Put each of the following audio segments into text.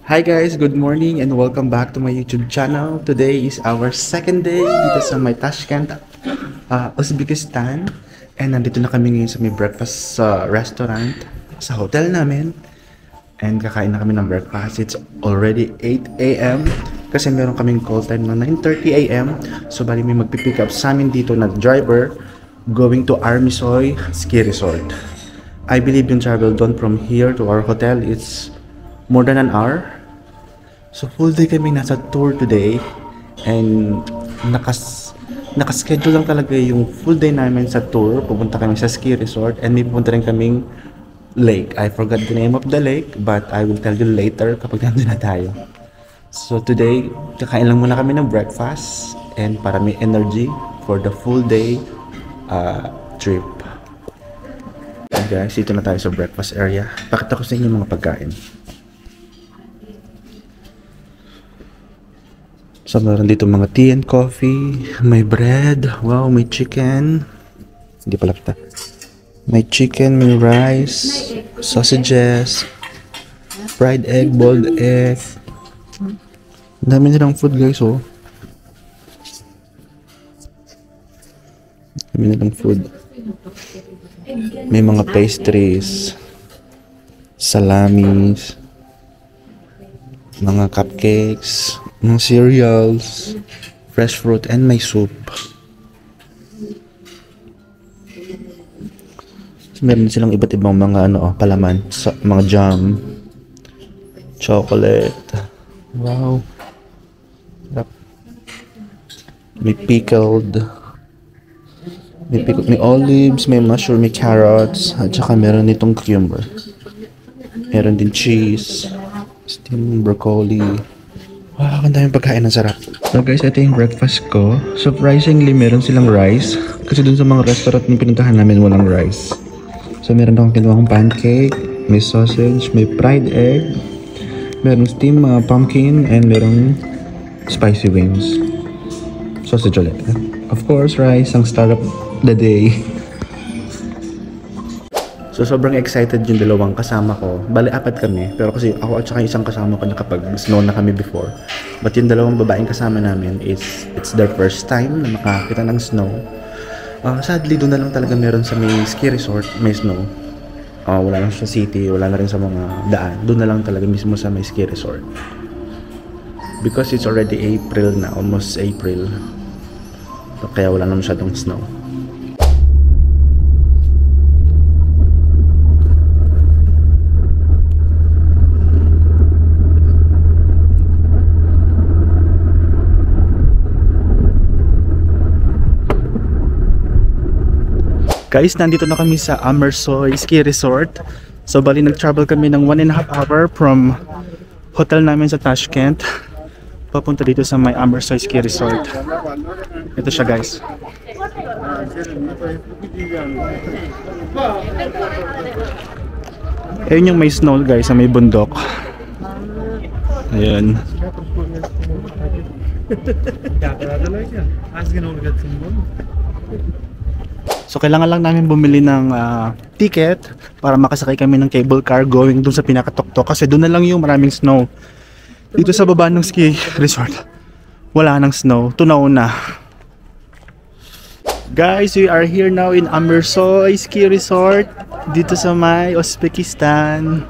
Hi guys, good morning and welcome back to my YouTube channel. Today is our second day dito sa may Tashkent, Uzbekistan. And nandito na kami ngayon sa may breakfast restaurant sa hotel namin. And kakain na kami ng breakfast. It's already 8 a.m. kasi meron kaming call time na 9:30 a.m. So bali may magpipick up sa amin dito na driver going to Armisoy Ski Resort. I believe yung travel doon from here to our hotel is more than an hour. So full day kami nasa tour today and nakaschedule lang talaga yung full day namin sa tour. Pupunta kami sa ski resort and may pupunta rin kaming lake. I forgot the name of the lake but I will tell you later kapag nandun na tayo. So today, kakain lang muna kami ng breakfast and para may energy for the full day trip. And guys, dito na tayo sa breakfast area. Pakita ko sa inyo mga pagkain. So meron dito mga tea and coffee, may bread, wow, may chicken. Hindi pala kita. May chicken, may rice, sausages, fried egg, boiled egg. Ang dami nilang food guys, oh. Ang dami nilang food. May mga pastries, salamis, mga cupcakes, mga cereals, fresh fruit, and may soup. So, meron silang iba't ibang mga palaman, mga jam, chocolate. Wow. May pickled, may olives, may mushroom, may carrots, at saka meron nitong cucumber. Meron din cheese, steamed broccoli. Wow, ang daming pagkain, ang sarap. So guys, ito yung breakfast ko. Surprisingly, meron silang rice. Kasi dun sa mga restaurant na pinuntahan namin, walang rice. So meron akong kinawang pancake, may sausage, may fried egg, meron steamed pumpkin, and merong spicy wings. Sausage ulit. Of course, rice, ang star of the day. So sobrang excited yung dalawang kasama ko. Bali, apat kami. Pero kasi ako at saka isang kasama ko nakapag-snow na kami before. But yung dalawang babaeng kasama namin it's their first time na makakita ng snow. Sadly, doon na lang talaga meron sa may ski resort, may snow. Wala lang sa city, wala na rin sa mga daan. Doon na lang talaga mismo sa may ski resort. Because it's already April na, almost April. Kaya wala na masyadong snow. Guys, nandito na kami sa Armisoy Ski Resort. So bali nag-travel kami ng 1.5 hour from hotel namin sa Tashkent papunta dito sa may Armisoy Ski Resort. Ito siya guys. Ayun yung may snow guys sa may bundok. Ayun. So kailangan lang namin bumili ng ticket para makasakay kami ng cable car going dun sa pinakatuktok kasi dun na lang yung maraming snow. Dito sa baba ng ski resort wala nang snow, tunaw na. Guys, we are here now in Armisoy Ski Resort dito sa may Uzbekistan.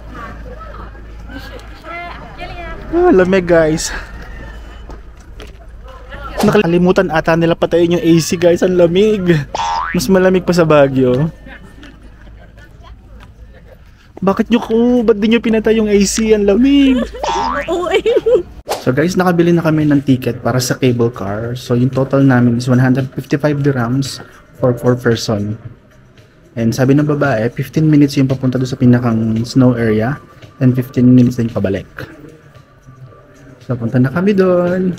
Lamig guys. Nakalimutan ata nila patayin yung AC guys, ang lamig. Mas malamig pa sa Baguio. Ba't di nyo pinatay yung AC? Ang lamig. So guys, nakabili na kami ng ticket para sa cable car. So yung total namin is 155 dirhams for 4 person. And sabi ng babae, 15 minutes yung papunta doon sa pinakang snow area and 15 minutes din pabalik. So punta na kami doon.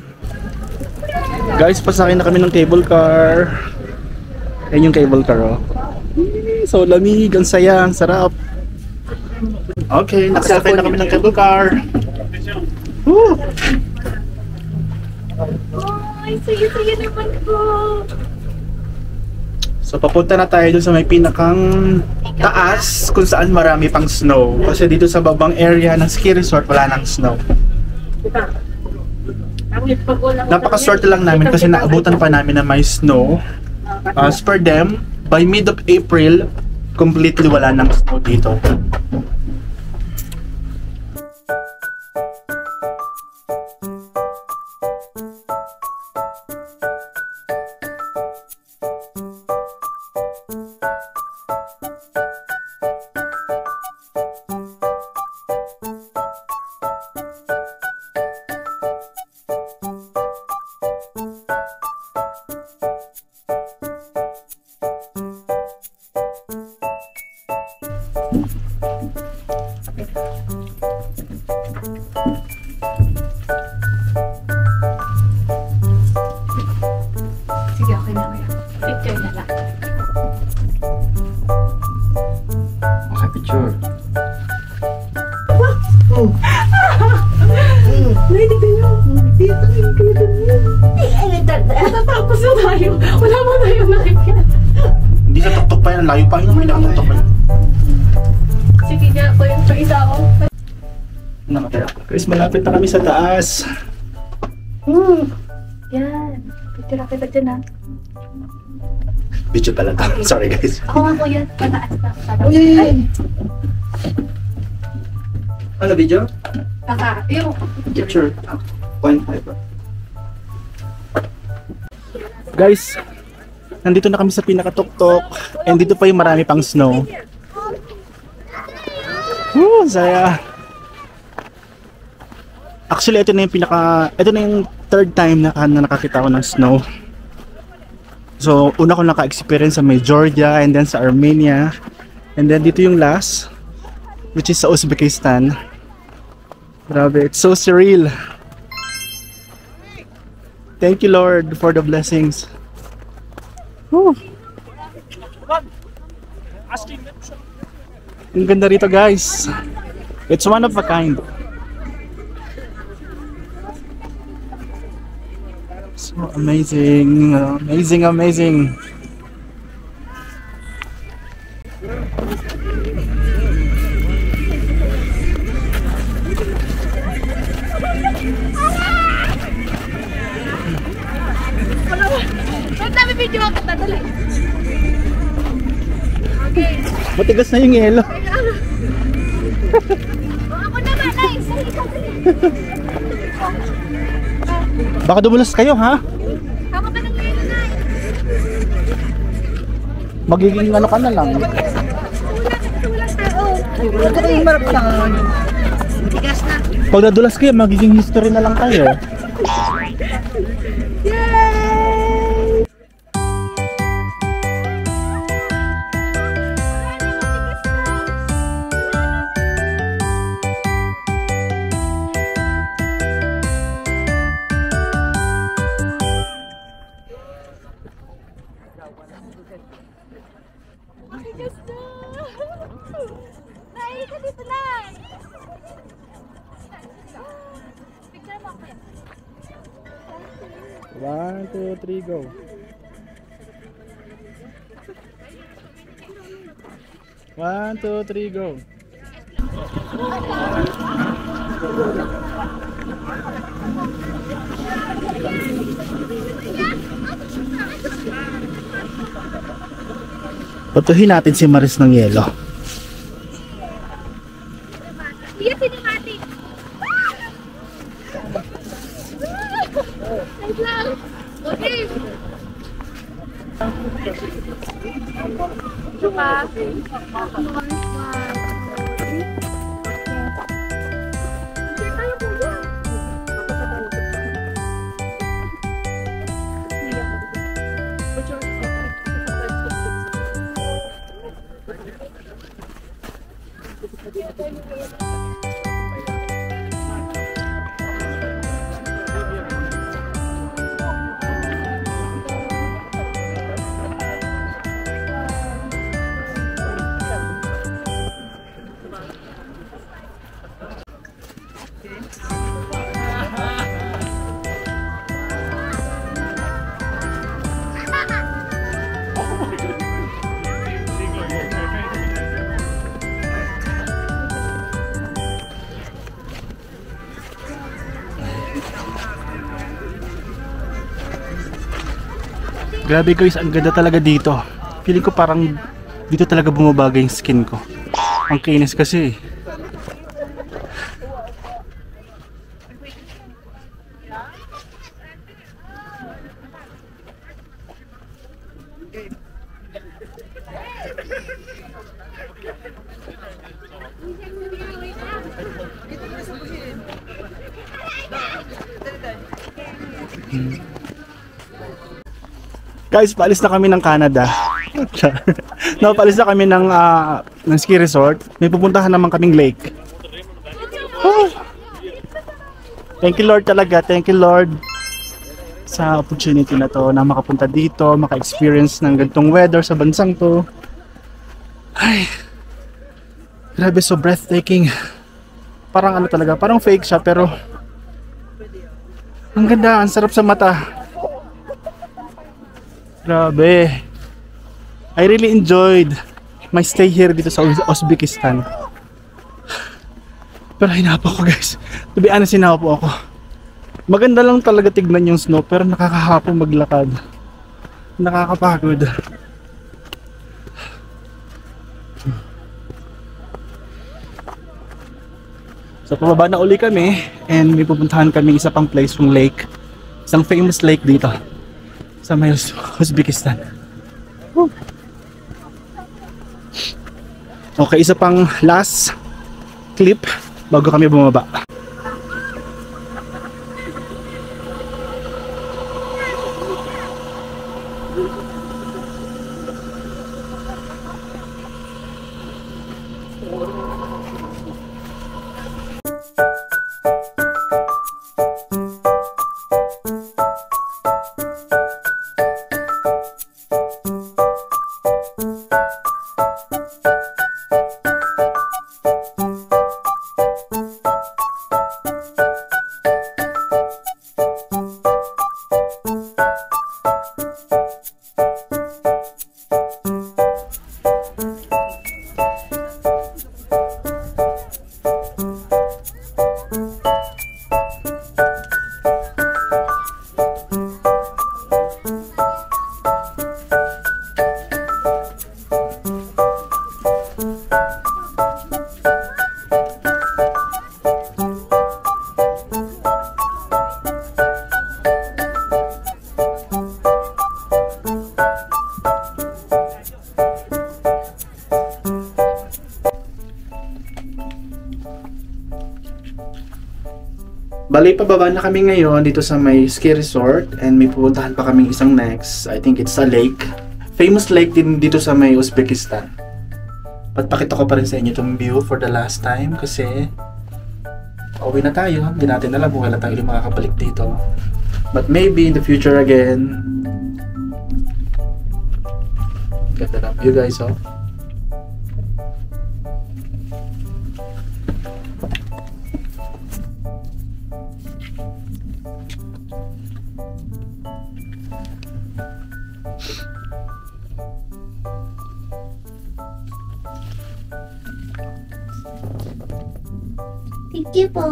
Guys, pasakay na kami ng cable car. Ayan yung cable car, oh. So lamig, ang saya, ang sarap. Okay, nakasakay na kami ng cable car. Woo! Ay, saya-saya naman po. So papunta na tayo dun sa may pinakang taas kung saan marami pang snow. Kasi dito sa babang area ng ski resort wala nang snow. Napakaswerte lang namin kasi naabutan pa namin na may snow. As per them, by mid of April, completely wala nang snow dito. Sige, okay na kaya. Picture na lang. Okay, picture. Nay, tignan nyo. Dito yung kilala mo. Natatapos na tayo. Wala mo tayo nakikita. Hindi sa tuktok pa yan, layo pa yun, may nakatuktok pa yan. Sige nga, ko yung isa ako. Guys, malapit na kami sa taas. Yan. Picture ako kita dyan, ha? Video pala to. Sorry guys. Ako nga, kuya. Pataas na. Uy! Ano video? Baka, yung Picture. 0.5. Guys, nandito na kami sa pinakatuktok. And dito pa yung marami pang snow. Woo, saya. Actually, ito na yung third time na nakakita ko ng snow. So, una ko naka-experience sa may Georgia and then sa Armenia. And then dito yung last, which is sa Uzbekistan. Grabe, it's so surreal. Thank you, Lord, for the blessings. Woo. Ang ganda rito, guys. It's one of a kind. So amazing, amazing. Ba't namin video ako tatali? Okay. Matigas na yung yelo. Ako naman, ay! Sali ka, sali. Baka dumulas kayo, ha? Ako ka ng yelo na. Magiging ano ka na lang. Tulang tao. Ito ko yung marap lang. Tigas na. Pag nadulas kayo, magiging history na lang kayo. Yay! Matigas na! Nai ka dito na! Picture mo ako yan. 1, 2, 3, go. One, two, three, go. Patuhin natin si Maris ng yelo. Iya, cinematic. Nice lang. Okay. Chuka. Grabe guys, ang ganda talaga dito. Feeling ko parang dito talaga bumabaga yung skin ko. Ang kinis kasi. Guys, paalis na kami ng Canada. No, paalis na kami ng ski resort. May pupuntahan naman kaming lake. Oh. Thank you Lord talaga. Thank you Lord sa opportunity na to na makapunta dito, maka-experience ng ganitong weather sa bansang to. Ay, grabe, so breathtaking. Parang ano talaga, parang fake siya pero ang ganda, ang sarap sa mata. Grabe. I really enjoyed my stay here dito sa Uzbekistan. Pero hinapa ko guys. To be honest, hinapa ako. Maganda lang talaga tignan yung snow pero nakakahapong maglakad. Nakakapagod. So pababa na uli kami and may pupuntahan kami isa pang place, yung lake. Isang famous lake dito sa may Uzbekistan. Okay, isa pang last clip bago kami bumaba. Bali, pababa na kami ngayon dito sa may ski resort and may pupuntahan pa kaming isang next. I think it's a lake. Famous lake din dito sa may Uzbekistan. But pakita ko pa rin sa inyo itong view for the last time kasi pauwi na tayo. Hindi natin alam kung kailan tayo makakabalik dito. But maybe in the future again. Ganda ng view guys, oh. Thank you po.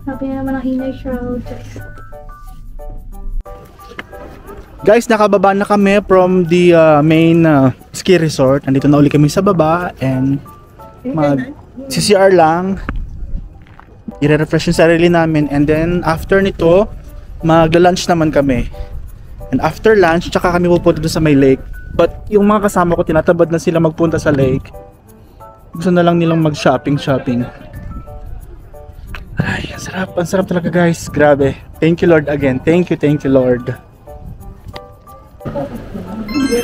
Sabi naman ang inner shroud. Guys, nakababa na kami from the main ski resort. Nandito na uli kami sa baba and mag-CCR lang. I-refresh yung sarili namin and then after nito, magla-lunch naman kami. And after lunch, tsaka kami pupunta doon sa may lake. But yung mga kasama ko, tinatabad na sila magpunta sa lake. Gusto na lang nilang mag-shopping. Ay, ang sarap talaga guys. Grabe. Thank you Lord again. Thank you Lord.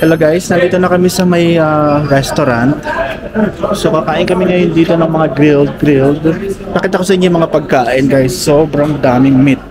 Hello guys, nandito na kami sa may restaurant. So kakain kami ngayon dito ng mga grilled. Pakita ko sa inyo yung mga pagkain guys. Sobrang daming meat.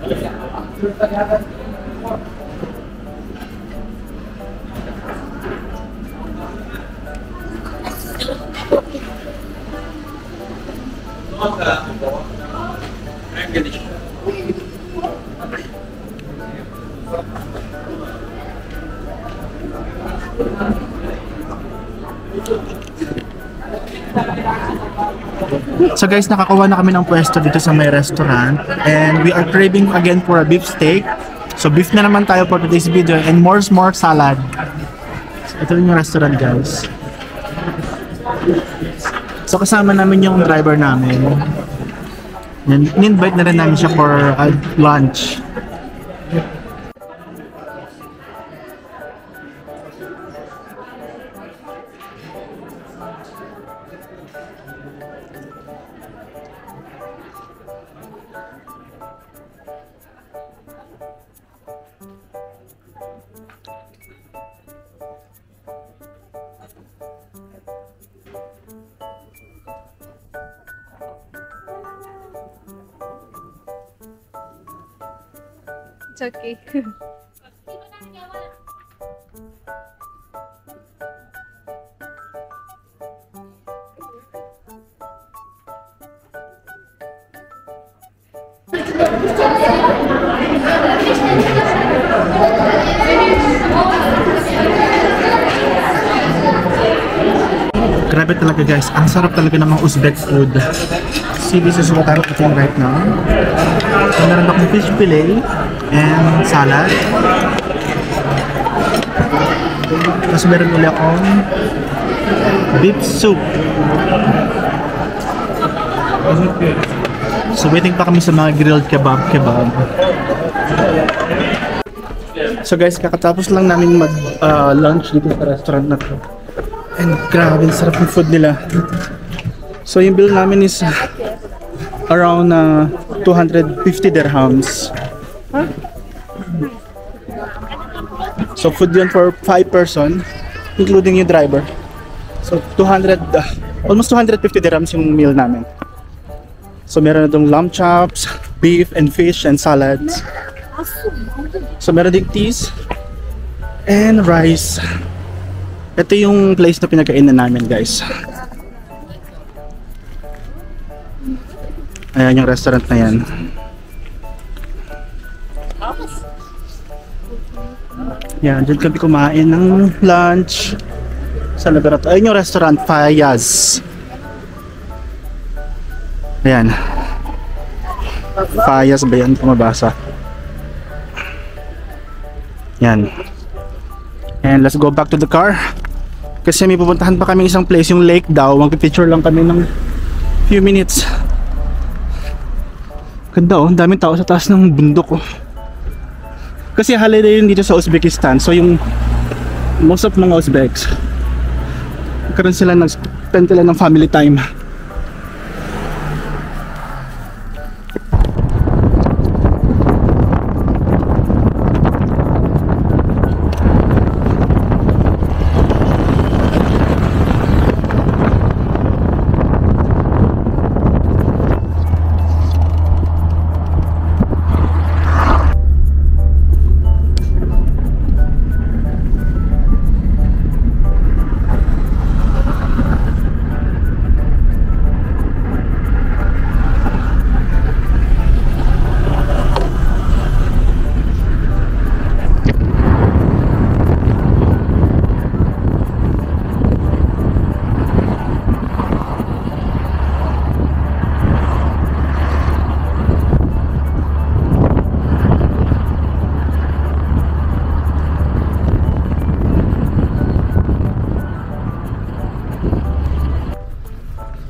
So guys, nakakuha na kami ng pwesto dito sa may restaurant and we are craving again for a beef steak. So beef na naman tayo for today's video and more salad. So, ito rin yung restaurant guys. So kasama namin yung driver namin. In-invite na rin namin siya for lunch. It's okay. Grabe talaga guys, ang sarap talaga ng mga Uzbek food. See, this is what I'm eating right now. So, meron akong fish fillet and salad. Tapos meron ulit akong beef soup. So waiting pa kami sa mga grilled kebab. So guys, kakatapos lang namin mag-lunch dito sa restaurant na to. And grabe, sarap ng food nila. So yung bill namin is around 250 dirhams. So food yun for 5 person, including yung driver. So almost 250 dirhams yung meal namin. So meron na itong lamb chops, beef and fish and salads. So meron ding teas and rice. Ito yung place na pinagkainan namin guys. Ayan yung restaurant na yan. Yan, dyan kami kumain ng lunch sa lugar na to. Ayun yung restaurant, Fayaz. Ayan. Fayaz ba yan? Kumabasa. Yan. And let's go back to the car. Kasi may pupuntahan pa kami isang place, yung lake daw. Mag-picture lang kami ng few minutes. Ganda oh, ang daming tao sa taas ng bundok oh. Kasi holiday yun dito sa Uzbekistan. So yung most of mga Uzbeks, karon sila nag-spend sila ng family time.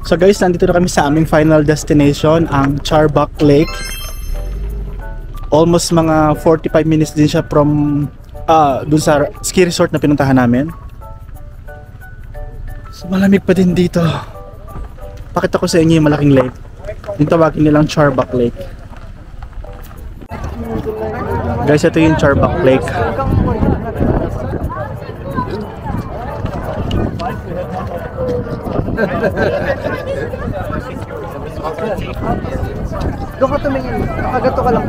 So guys, nandito na kami sa aming final destination, ang Charbagh Lake. Almost mga 45 minutes din siya from dun sa ski resort na pinuntahan namin. So malamig pa din dito. Pakita ko sa inyo yung malaking lake. Yung tawagin nilang Charbagh Lake. Guys, ito yung Charbagh Lake. Doon ka tumingin. Nakagato ka lang.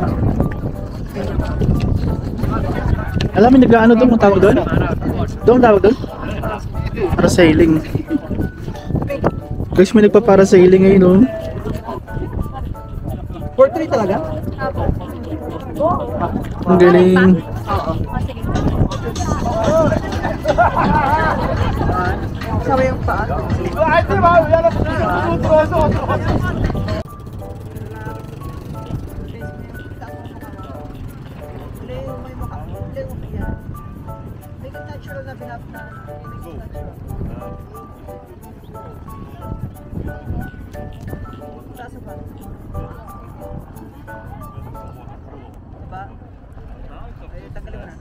Alam mo, nag-ano doon? Ang tawag doon? Doon tawag doon? Parasailing. Guys, may nagpa-parasailing ngayon, no? 4-3 talaga? Ang galing. Kasama yung paa? na binap na. Taas ba? Diba? Ay, tanggalin mo na.